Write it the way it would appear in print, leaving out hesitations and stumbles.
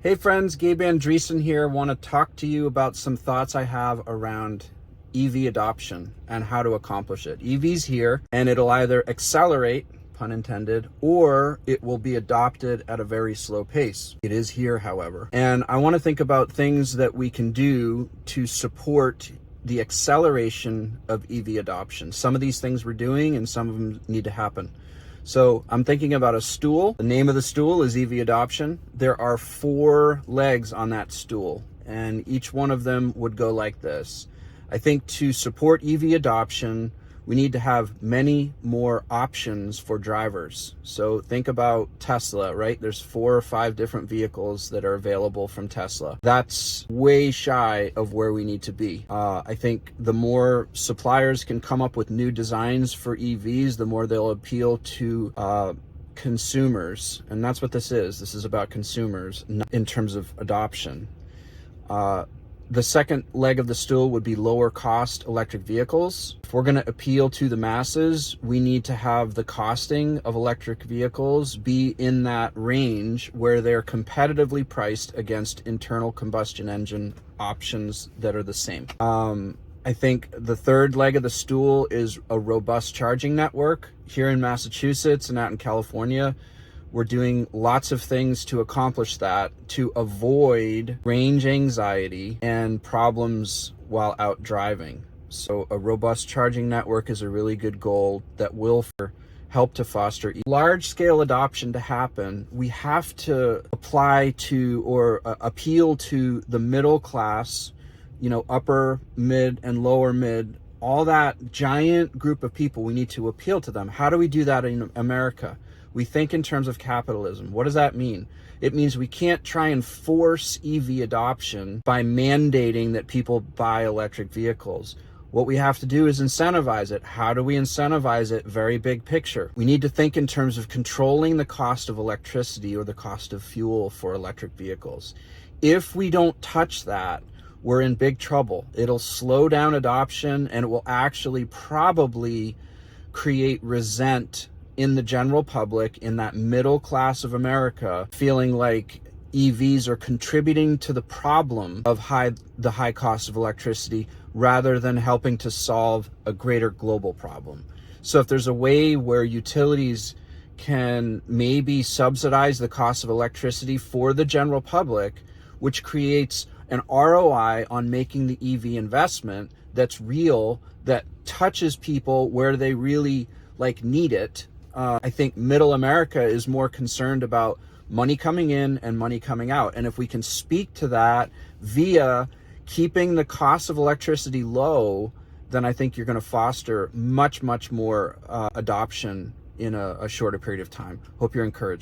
Hey friends, Gabe Andreessen here. I want to talk to you about some thoughts I have around EV adoption and how to accomplish it. EV's here and it'll either accelerate, pun intended, or it will be adopted at a very slow pace. It is here, however. And I want to think about things that we can do to support the acceleration of EV adoption. Some of these things we're doing and some of them need to happen. So I'm thinking about a stool. The name of the stool is EV adoption. There are 4 legs on that stool, and each one of them would go like this. I think to support EV adoption, we need to have many more options for drivers. So think about Tesla, right? There's 4 or 5 different vehicles that are available from Tesla. That's way shy of where we need to be. I think the more suppliers can come up with new designs for EVs, the more they'll appeal to consumers. And that's what this is. This is about consumers in terms of adoption. The second leg of the stool would be lower cost electric vehicles. If we're going to appeal to the masses, we need to have the costing of electric vehicles be in that range where they're competitively priced against internal combustion engine options that are the same. I think the third leg of the stool is a robust charging network. Here in Massachusetts and out in California, we're doing lots of things to accomplish that, to avoid range anxiety and problems while out driving. So a robust charging network is a really good goal that will help to foster large-scale adoption to happen. We have to apply to or appeal to the middle class, upper mid and lower mid, all that giant group of people. We need to appeal to them. How do we do that in America? We think in terms of capitalism. What does that mean? It means we can't try and force EV adoption by mandating that people buy electric vehicles. What we have to do is incentivize it. How do we incentivize it? Very big picture. We need to think in terms of controlling the cost of electricity or the cost of fuel for electric vehicles. If we don't touch that, we're in big trouble. It'll slow down adoption, and it will actually probably create resent in the general public, in that middle class of America, feeling like EVs are contributing to the problem of the high cost of electricity rather than helping to solve a greater global problem. So if there's a way where utilities can maybe subsidize the cost of electricity for the general public, which creates an ROI on making the EV investment that's real, that touches people where they really need it. I think middle America is more concerned about money coming in and money coming out. And if we can speak to that via keeping the cost of electricity low, then I think you're going to foster much, much more adoption in a shorter period of time. Hope you're encouraged.